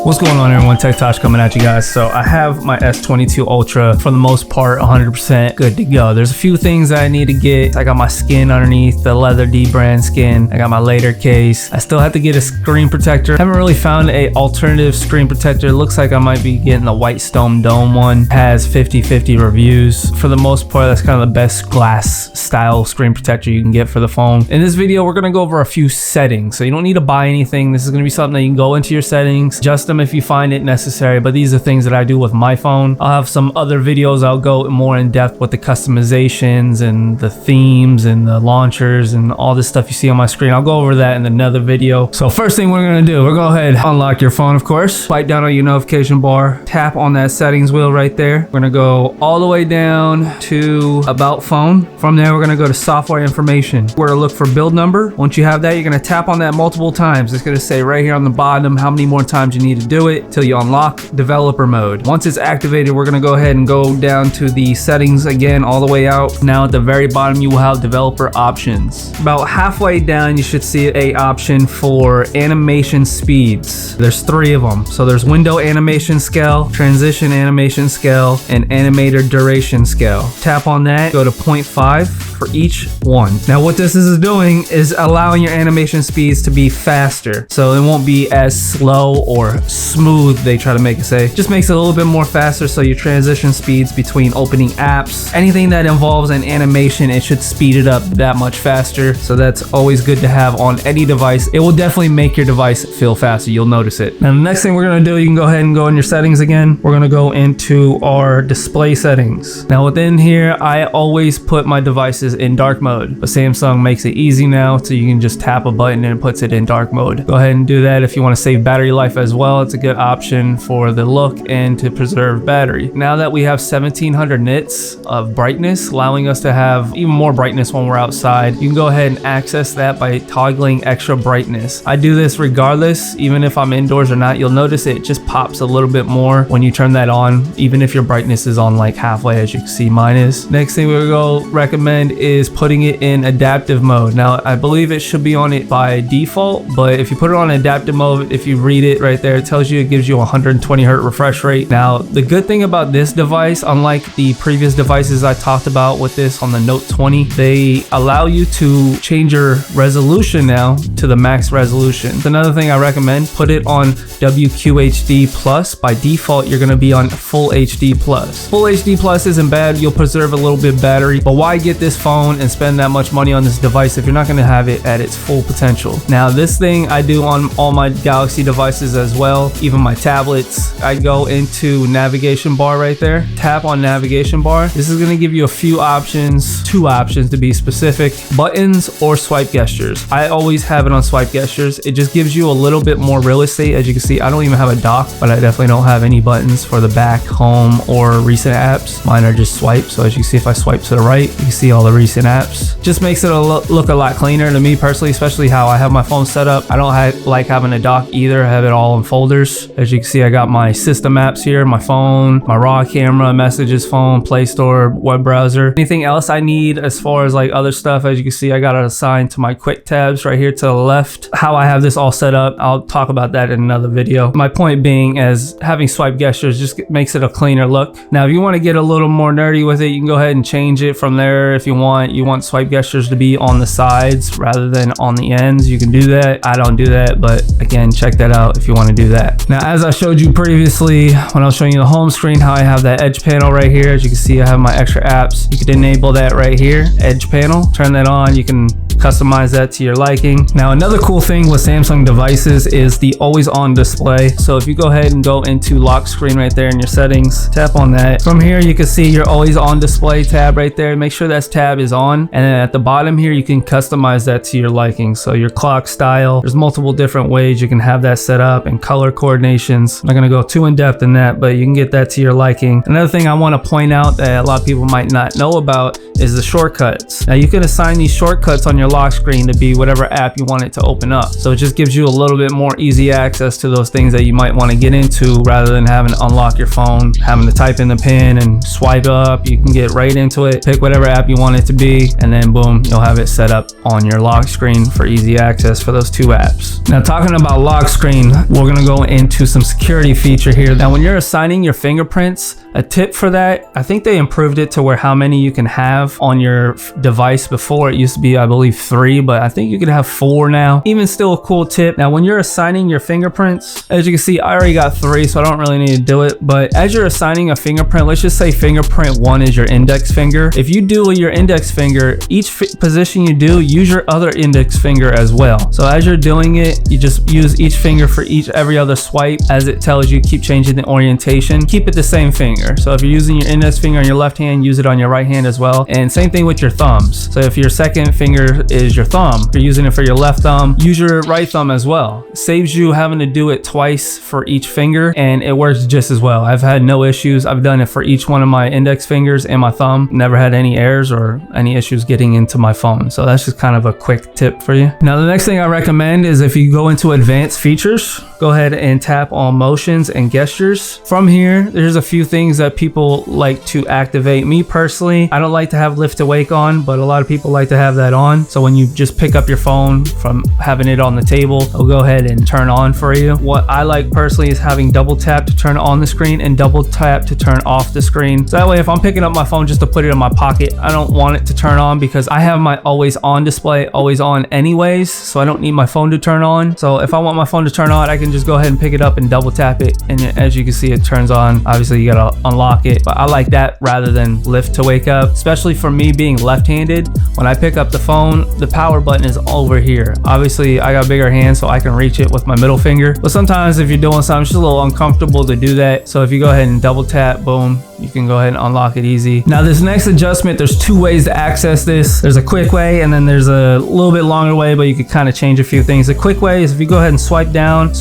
What's going on, everyone? Tosh coming at you guys. So I have my S22 Ultra for the most part 100% good to go. There's a few things that I need to get. I got my skin underneath, the leather dbrand skin. I got my later case. I still have to get a screen protector. Haven't really found a alternative screen protector. It looks like I might be getting the white stone dome one. Has 50-50 reviews. For the most part, that's kind of the best glass style screen protector you can get for the phone. In this video, we're gonna go over a few settings. So you don't need to buy anything. This is gonna be something that you can go into your settings, adjust them if you find it necessary, but these are things that I do with my phone. I'll have some other videos. I'll go more in depth with the customizations and the themes and the launchers and all this stuff you see on my screen. I'll go over that in another video. So first thing we're gonna do, we're gonna go ahead and unlock your phone, of course. Swipe down on your notification bar, tap on that settings wheel right there. We're gonna go all the way down to about phone. From there, we're gonna go to software information. We're gonna look for build number. Once you have that, you're gonna tap on that multiple times. It's gonna say right here on the bottom how many more times you need to do it till you unlock developer mode. Once it's activated, we're gonna go ahead and go down to the settings again all the way out. Now at the very bottom, you will have developer options. About halfway down, you should see a option for animation speeds. There's 3 of them. So there's window animation scale, transition animation scale, and animator duration scale. Tap on that, go to 0.5 for each one. Now what this is doing is allowing your animation speeds to be faster. So it won't be as slow or smooth, they try to make it say. Just makes it a little bit more faster, so your transition speeds between opening apps, anything that involves an animation, it should speed it up that much faster. So that's always good to have on any device. It will definitely make your device feel faster. You'll notice it. Now the next thing we're gonna do, you can go ahead and go in your settings again. We're gonna go into our display settings. Now within here, I always put my devices in dark mode, but Samsung makes it easy now, so you can just tap a button and it puts it in dark mode. Go ahead and do that if you want to save battery life as well. It's a good option for the look and to preserve battery. Now that we have 1700 nits of brightness, allowing us to have even more brightness when we're outside, you can go ahead and access that by toggling extra brightness. I do this regardless, even if I'm indoors or not. You'll notice it just pops a little bit more when you turn that on, even if your brightness is on like halfway, as you can see mine is. Next thing we're going to recommend is putting it in adaptive mode. Now I believe it should be on it by default, but if you put it on adaptive mode, if you read it right there, it tells you it gives you 120 hertz refresh rate. Now the good thing about this device, unlike the previous devices I talked about with this on the Note 20, they allow you to change your resolution now to the max resolution. It's another thing I recommend. Put it on WQHD plus. By default, you're going to be on full HD plus. Full HD plus isn't bad. You'll preserve a little bit battery, but why get this phone and spend that much money on this device if you're not going to have it at its full potential? Now this thing I do on all my Galaxy devices as well, even my tablets. I go into navigation bar right there, tap on navigation bar. This is going to give you a few options, 2 options to be specific: buttons or swipe gestures. I always have it on swipe gestures. It just gives you a little bit more real estate. As you can see, I don't even have a dock, but I definitely don't have any buttons for the back, home, or recent apps. Mine are just swipes. So as you can see, if I swipe to the right, you can see all the recent apps. Just makes it look a lot cleaner to me personally, especially how I have my phone set up. I don't like having a dock either. I have it all in folders. As you can see, I got my system apps here, my phone, my raw camera, messages, phone, Play Store, web browser. Anything else I need as far as like other stuff, as you can see, I got it assigned to my quick tabs right here to the left. How I have this all set up, I'll talk about that in another video. My point being, as having swipe gestures just makes it a cleaner look. Now if you want to get a little more nerdy with it, you can go ahead and change it from there. If you want swipe gestures to be on the sides rather than on the ends, you can do that. I don't do that, but again, check that out if you want to do that. Now as I showed you previously when I was showing you the home screen, how I have that edge panel right here. As you can see, I have my extra apps. You can enable that right here, edge panel, turn that on. You can customize that to your liking. Now another cool thing with Samsung devices is the always on display. So if you go ahead and go into lock screen right there in your settings, tap on that. From here you can see your always on display tab right there. Make sure that tab is on, and then at the bottom here you can customize that to your liking. So your clock style, there's multiple different ways you can have that set up, and color coordinations. I'm not gonna go too in depth in that, but you can get that to your liking. Another thing I want to point out that a lot of people might not know about is the shortcuts. Now you can assign these shortcuts on your your lock screen to be whatever app you want it to open up. So it just gives you a little bit more easy access to those things that you might want to get into, rather than having to unlock your phone, having to type in the pin and swipe up. You can get right into it, pick whatever app you want it to be, and then boom, you'll have it set up on your lock screen for easy access for those 2 apps. Now, talking about lock screen, we're gonna go into some security feature here. Now, when you're assigning your fingerprints, a tip for that, I think they improved it to where how many you can have on your device. Before it used to be, I believe 3, but I think you can have 4 now. Even still a cool tip. Now, when you're assigning your fingerprints, as you can see, I already got 3, so I don't really need to do it. But as you're assigning a fingerprint, let's just say fingerprint 1 is your index finger. If you do with your index finger, each position you do, use your other index finger as well. So as you're doing it, you just use each finger for every other swipe. As it tells you, keep changing the orientation, keep it the same finger. So if you're using your index finger on your left hand, use it on your right hand as well. And same thing with your thumbs. So if your second finger is your thumb, if you're using it for your left thumb, use your right thumb as well. It saves you having to do it twice for each finger, and it works just as well. I've had no issues. I've done it for each one of my index fingers and my thumb. Never had any errors or any issues getting into my phone. So that's just kind of a quick tip for you. Now, the next thing I recommend is if you go into advanced features, go ahead and tap on motions and gestures. From here, there's a few things that people like to activate. Me personally, I don't like to have lift to wake on, but a lot of people like to have that on. So when you just pick up your phone from having it on the table, it'll go ahead and turn on for you. What I like personally is having double tap to turn on the screen and double tap to turn off the screen. So that way, if I'm picking up my phone just to put it in my pocket, I don't want it to turn on because I have my always on display always on anyways, so I don't need my phone to turn on. So if I want my phone to turn on, I can just go ahead and pick it up and double tap it, and as you can see, it turns on. Obviously you gotta unlock it, but I like that rather than lift to wake up, especially for me being left-handed. When I pick up the phone, the power button is over here. Obviously I got bigger hands, so I can reach it with my middle finger, but sometimes if you're doing something, it's just a little uncomfortable to do that. So if you go ahead and double tap, boom, you can go ahead and unlock it easy. Now, this next adjustment, there's 2 ways to access this. There's a quick way, and then there's a little bit longer way, but you could kind of change a few things. The quick way is if you go ahead and swipe down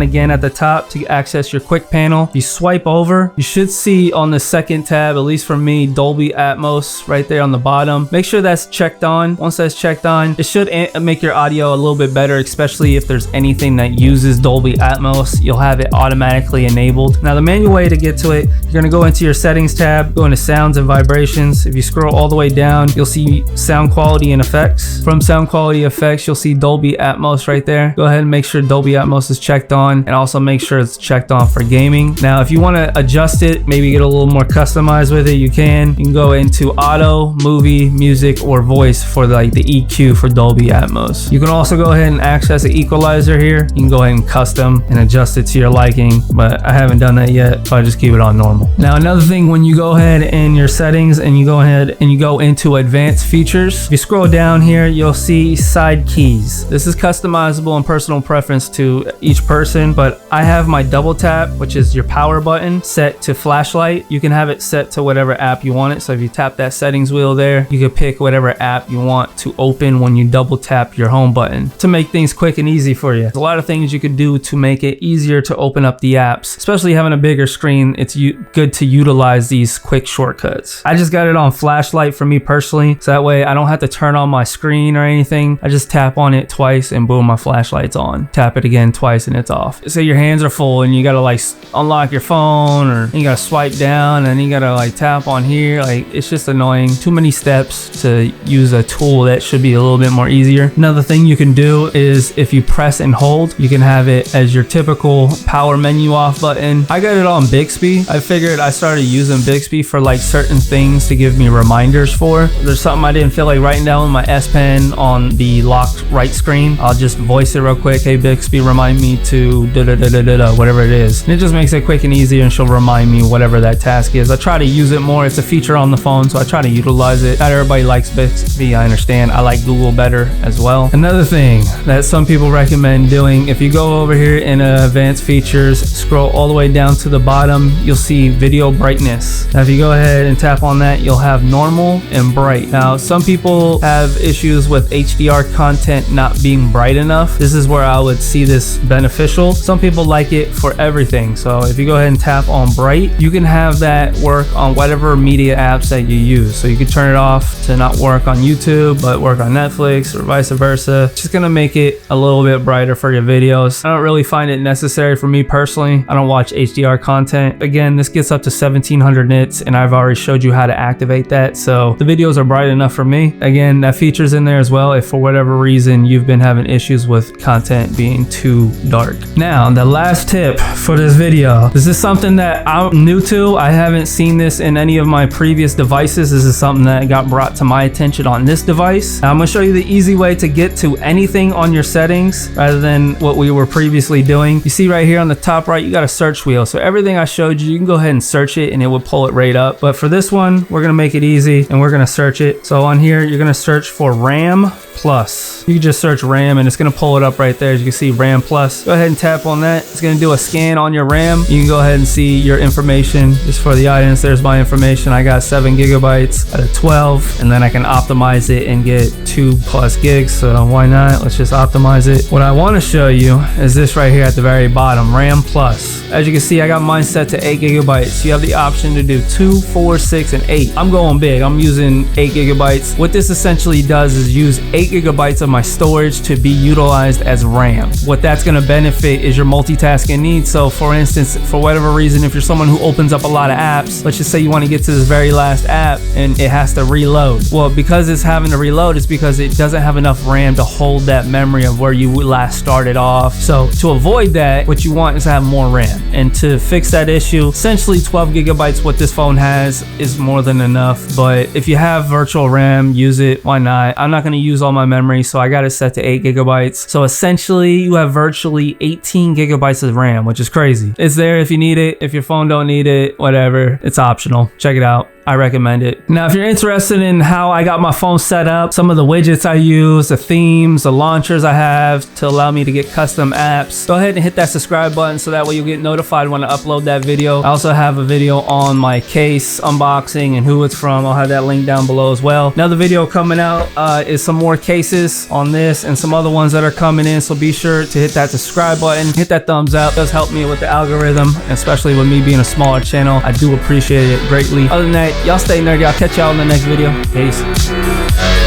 again at the top to access your quick panel. If you swipe over, you should see on the second tab, at least for me, Dolby Atmos right there on the bottom. Make sure that's checked on. Once that's checked on, it should make your audio a little bit better, especially if there's anything that uses Dolby Atmos. You'll have it automatically enabled. Now, the manual way to get to it, you're going to go into your settings tab, go into sounds and vibrations. If you scroll all the way down, you'll see sound quality and effects. From sound quality effects, you'll see Dolby Atmos right there. Go ahead and make sure Dolby Atmos is checked on, and also make sure it's checked on for gaming. Now, if you want to adjust it, maybe get a little more customized with it, you can go into auto, movie, music, or voice for the EQ for Dolby Atmos. You can also go ahead and access the equalizer here. You can go ahead and custom and adjust it to your liking, but I haven't done that yet, so I just keep it on normal. Now, another thing, when you go ahead in your settings and you go ahead and you go into advanced features, if you scroll down here, you'll see side keys. This is customizable and personal preference to each person, but I have my double tap, which is your power button, set to flashlight. You can have it set to whatever app you want it. So if you tap that settings wheel there, you can pick whatever app you want to open when you double tap your home button to make things quick and easy for you. There's a lot of things you could do to make it easier to open up the apps, especially having a bigger screen. It's good to utilize these quick shortcuts. I just got it on flashlight for me personally, so that way I don't have to turn on my screen or anything. I just tap on it twice and boom, my flashlight's on. Tap it again twice and it's off. Say your hands are full and you gotta unlock your phone, or you gotta swipe down and you gotta tap on here. It's just annoying. Too many steps to use a tool that should be a little bit more easier. Another thing you can do is if you press and hold, you can have it as your typical power menu off button. I got it on Bixby. I figured I started using Bixby for certain things to give me reminders for. There's something I didn't feel like writing down with my S Pen on the locked right screen. I'll just voice it real quick. Hey Bixby, remind me to whatever it is. And it just makes it quick and easy, and she'll remind me whatever that task is. I try to use it more. It's a feature on the phone, so I try to utilize it. Not everybody likes Bixby, I understand. I like Google better as well. Another thing that some people recommend doing, if you go over here in advanced features, scroll all the way down to the bottom, you'll see video brightness brightness. Now if you go ahead and tap on that, you'll have normal and bright. Now some people have issues with HDR content not being bright enough. This is where I would see this beneficial. Some people like it for everything. So if you go ahead and tap on bright, you can have that work on whatever media apps that you use. So you can turn it off to not work on YouTube but work on Netflix or vice versa. It's just gonna make it a little bit brighter for your videos. I don't really find it necessary for me personally. I don't watch HDR content. Again, this gets up to 1700 nits and I've already showed you how to activate that, so the videos are bright enough for me. Again, that feature's in there as well if for whatever reason you've been having issues with content being too dark. Now the last tip for this video, this is something that I'm new to. I haven't seen this in any of my previous devices. This is something that got brought to my attention on this device. Now, I'm gonna show you the easy way to get to anything on your settings rather than what we were previously doing. You see right here on the top right, you got a search wheel. So everything I showed you, you can go ahead and search it and it will pull it right up. But for this one, we're gonna make it easy and we're gonna search it. So on here, you're gonna search for RAM Plus. You can just search RAM and it's gonna pull it up right there. As you can see, RAM Plus. Go ahead and tap on that. It's gonna do a scan on your RAM. You can go ahead and see your information just for the audience. There's my information. I got 7 gigabytes out of 12, and then I can optimize it and get 2+ gigs. So why not? Let's just optimize it. What I want to show you is this right here at the very bottom, RAM Plus. As you can see, I got mine set to 8 gigabytes. You have the option to do 2, 4, 6, and 8. I'm going big. I'm using 8 gigabytes. What this essentially does is use 8 gigabytes of my storage to be utilized as RAM. What that's going to benefit is your multitasking needs. So for instance, for whatever reason, if you're someone who opens up a lot of apps, let's just say you want to get to this very last app and it has to reload. Well, because it's having to reload, it's because it doesn't have enough RAM to hold that memory of where you last started off. So to avoid that, what you want is to have more RAM. And to fix that issue, essentially 12 gigabytes, what this phone has, is more than enough. But if you have virtual RAM, use it. Why not? I'm not going to use all my memory, so I got it set to 8 gigabytes. So essentially you have virtually 18 gigabytes of RAM, which is crazy. It's there if you need it. If your phone don't need it, whatever, it's optional. Check it out. I recommend it. Now, if you're interested in how I got my phone set up, some of the widgets I use, the themes, the launchers I have to allow me to get custom apps, go ahead and hit that subscribe button so that way you'll get notified when I upload that video. I also have a video on my case unboxing and who it's from. I'll have that link down below as well. Another video coming out is some more cases on this and some other ones that are coming in, so be sure to hit that subscribe button, hit that thumbs up. It does help me with the algorithm, especially with me being a smaller channel. I do appreciate it greatly. Other than that, y'all stay nerdy. I'll catch y'all in the next video. Peace.